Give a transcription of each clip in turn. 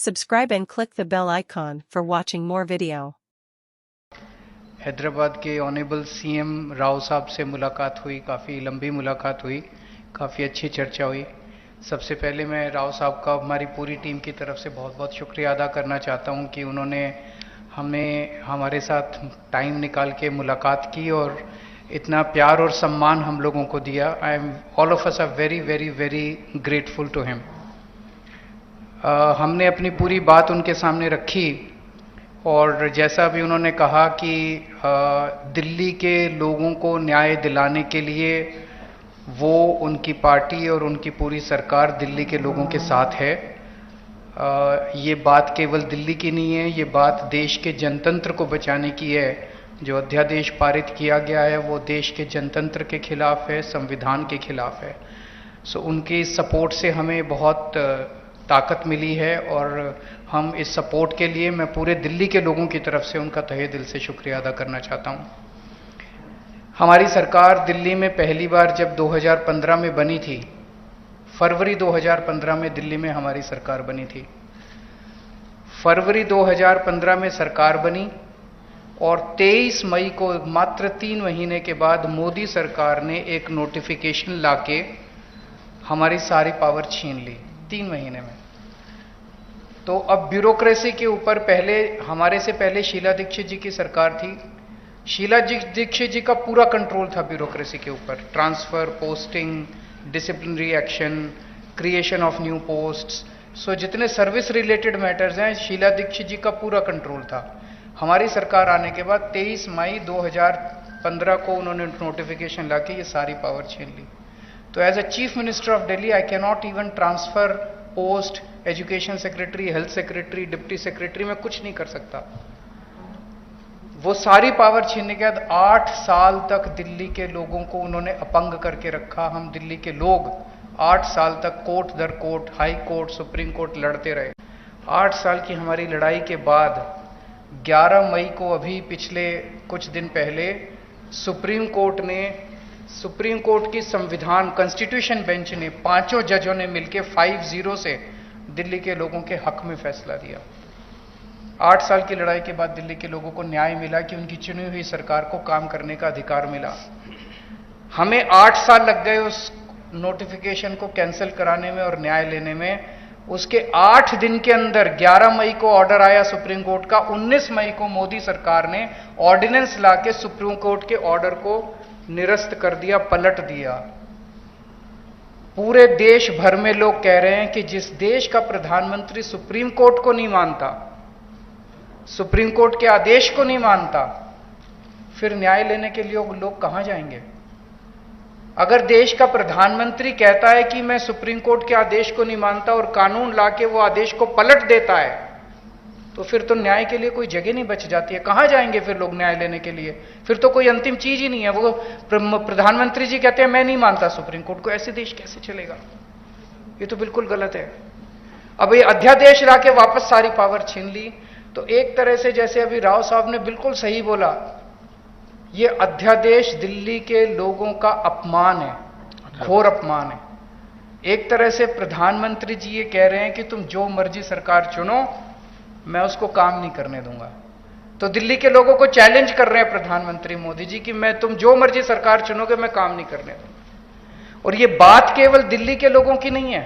Subscribe and click the bell icon for watching more video. Hyderabad के honourable CM Rao साहब से मुलाकात हुई, काफ़ी लंबी मुलाकात हुई, काफ़ी अच्छी चर्चा हुई। सबसे पहले मैं राव साहब का हमारी पूरी टीम की तरफ से बहुत बहुत शुक्रिया अदा करना चाहता हूं कि उन्होंने हमारे साथ टाइम निकाल के मुलाकात की और इतना प्यार और सम्मान हम लोगों को दिया। I am all of us are very very very grateful to him. हमने अपनी पूरी बात उनके सामने रखी और जैसा भी उन्होंने कहा कि दिल्ली के लोगों को न्याय दिलाने के लिए वो, उनकी पार्टी और उनकी पूरी सरकार दिल्ली के लोगों के साथ है। ये बात केवल दिल्ली की नहीं है, ये बात देश के जनतंत्र को बचाने की है। जो अध्यादेश पारित किया गया है वो देश के जनतंत्र के खिलाफ है, संविधान के खिलाफ है। सो उनकी सपोर्ट से हमें बहुत ताकत मिली है और हम इस सपोर्ट के लिए मैं पूरे दिल्ली के लोगों की तरफ से उनका तहे दिल से शुक्रिया अदा करना चाहता हूं। हमारी सरकार दिल्ली में पहली बार जब 2015 में बनी थी, फरवरी 2015 में दिल्ली में हमारी सरकार बनी थी। फरवरी 2015 में सरकार बनी और 23 मई को, मात्र 3 महीने के बाद, मोदी सरकार ने एक नोटिफिकेशन लाके हमारी सारी पावर छीन ली 3 महीने में। तो अब ब्यूरोक्रेसी के ऊपर हमारे से पहले शीला दीक्षित जी की सरकार थी। शीला दीक्षित जी का पूरा कंट्रोल था ब्यूरोक्रेसी के ऊपर, transfer, posting, disciplinary action, creation of new posts. So जितने सर्विस रिलेटेड मैटर्स हैं, शीला दीक्षित जी का पूरा कंट्रोल था। हमारी सरकार आने के बाद 23 मई 2015 को उन्होंने नोटिफिकेशन लाके ये सारी पावर छीन ली। तो as a chief minister of Delhi I can not even transfer post, education secretary, health secretary, deputy secretary, मैं कुछ नहीं कर सकता। वो सारी पावर छीनने के बाद 8 साल तक दिल्ली के लोगों को उन्होंने अपंग करके रखा। हम दिल्ली के लोग 8 साल तक कोर्ट दर court, high court, supreme court लड़ते रहे। 8 साल की हमारी लड़ाई के बाद 11 मई को, अभी पिछले कुछ दिन पहले, सुप्रीम कोर्ट की संविधान कॉन्स्टिट्यूशन बेंच ने, 5 जजों ने मिलकर 5-0 से दिल्ली के लोगों के हक में फैसला दिया। 8 साल की लड़ाई के बाद दिल्ली के लोगों को न्याय मिला कि उनकी चुनी हुई सरकार को काम करने का अधिकार मिला। हमें 8 साल लग गए उस नोटिफिकेशन को कैंसिल कराने में और न्याय लेने में। उसके 8 दिन के अंदर 11 मई को ऑर्डर आया सुप्रीम कोर्ट का। 19 मई को मोदी सरकार ने ऑर्डिनेंस लाके सुप्रीम कोर्ट के ऑर्डर को निरस्त कर दिया, पलट दिया। पूरे देश भर में लोग कह रहे हैं कि जिस देश का प्रधानमंत्री सुप्रीम कोर्ट को नहीं मानता, सुप्रीम कोर्ट के आदेश को नहीं मानता, फिर न्याय लेने के लिए लोग कहां जाएंगे? अगर देश का प्रधानमंत्री कहता है कि मैं सुप्रीम कोर्ट के आदेश को नहीं मानता और कानून लाके वो आदेश को पलट देता है, तो फिर तो न्याय के लिए कोई जगह नहीं बच जाती है। कहां जाएंगे फिर लोग न्याय लेने के लिए? फिर तो कोई अंतिम चीज ही नहीं है। वो प्रधानमंत्री जी कहते हैं मैं नहीं मानता सुप्रीम कोर्ट को, ऐसे देश कैसे चलेगा? ये तो बिल्कुल गलत है। अब ये अध्यादेश लाके वापस सारी पावर छीन ली। तो एक तरह से, जैसे अभी राव साहब ने बिल्कुल सही बोला, ये अध्यादेश दिल्ली के लोगों का अपमान है, घोर अपमान है। एक तरह से प्रधानमंत्री जी ये कह रहे हैं कि तुम जो मर्जी सरकार चुनो, मैं उसको काम नहीं करने दूंगा। तो दिल्ली के लोगों को चैलेंज कर रहे हैं प्रधानमंत्री मोदी जी कि तुम जो मर्जी सरकार चुनोगे, मैं काम नहीं करने दूंगा। और ये बात केवल दिल्ली के लोगों की नहीं है,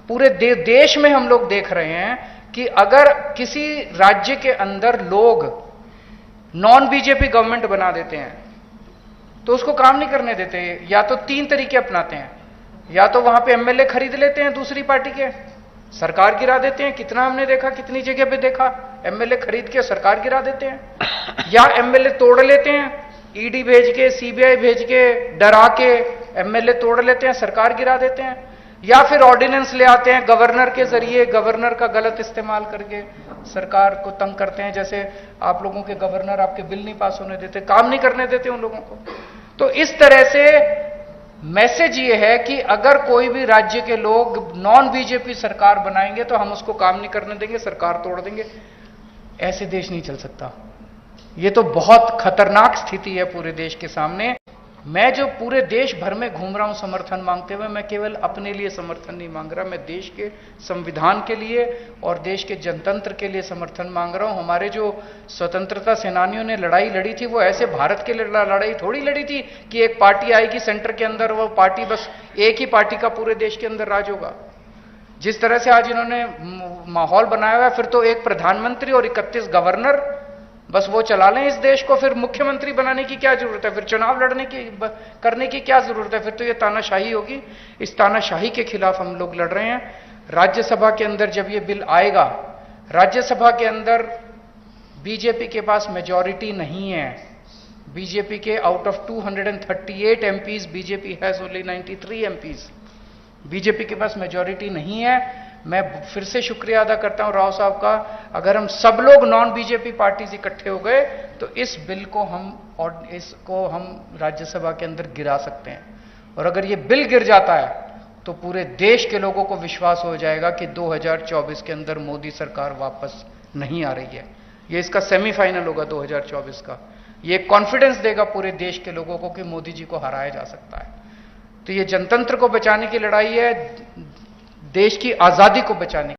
पूरे देश में हम लोग देख रहे हैं कि अगर किसी राज्य के अंदर लोग नॉन बीजेपी गवर्नमेंट बना देते हैं तो उसको काम नहीं करने देते। या तो 3 तरीके अपनाते हैं, या तो वहां पे एमएलए खरीद लेते हैं दूसरी पार्टी के, सरकार गिरा देते हैं। कितना हमने देखा, कितनी जगह पे देखा, एमएलए खरीद के सरकार गिरा देते हैं। या एमएलए तोड़ लेते हैं, ईडी भेज के, सीबीआई भेज के, डरा के एमएलए तोड़ लेते हैं, सरकार गिरा देते हैं। या फिर ऑर्डिनेंस ले आते हैं गवर्नर के जरिए, गवर्नर का गलत इस्तेमाल करके सरकार को तंग करते हैं। जैसे आप लोगों के गवर्नर आपके बिल नहीं पास होने देते, काम नहीं करने देते उन लोगों को। तो इस तरह से मैसेज ये है कि अगर कोई भी राज्य के लोग नॉन बीजेपी सरकार बनाएंगे तो हम उसको काम नहीं करने देंगे, सरकार तोड़ देंगे। ऐसे देश नहीं चल सकता। ये तो बहुत खतरनाक स्थिति है पूरे देश के सामने। मैं जो पूरे देश भर में घूम रहा हूं समर्थन मांगते हुए, मैं केवल अपने लिए समर्थन नहीं मांग रहा, मैं देश के संविधान के लिए और देश के जनतंत्र के लिए समर्थन मांग रहा हूं। हमारे जो स्वतंत्रता सेनानियों ने लड़ाई लड़ी थी, वो ऐसे भारत के लिए लड़ाई थोड़ी लड़ी थी कि एक पार्टी आएगी सेंटर के अंदर, वो पार्टी बस एक ही पार्टी का पूरे देश के अंदर राज होगा। जिस तरह से आज इन्होंने माहौल बनाया हुआ है, फिर तो एक प्रधानमंत्री और 31 गवर्नर बस वो चला लें इस देश को, फिर मुख्यमंत्री बनाने की क्या जरूरत है, फिर चुनाव लड़ने की करने की क्या जरूरत है, फिर तो ये तानाशाही होगी। इस तानाशाही के खिलाफ हम लोग लड़ रहे हैं। राज्यसभा के अंदर जब ये बिल आएगा, राज्यसभा के अंदर बीजेपी के पास मेजॉरिटी नहीं है। बीजेपी के out of 238 MPs, BJP has only 93 MPs. BJP के पास मेजॉरिटी नहीं है। मैं फिर से शुक्रिया अदा करता हूं राव साहब का। अगर हम सब लोग नॉन बीजेपी पार्टीज इकट्ठे हो गए तो इस बिल को हम राज्यसभा के अंदर गिरा सकते हैं। और अगर ये बिल गिर जाता है तो पूरे देश के लोगों को विश्वास हो जाएगा कि 2024 के अंदर मोदी सरकार वापस नहीं आ रही है। ये इसका सेमीफाइनल होगा 2024 का। ये कॉन्फिडेंस देगा पूरे देश के लोगों को कि मोदी जी को हराया जा सकता है। तो ये जनतंत्र को बचाने की लड़ाई है, देश की आजादी को बचाने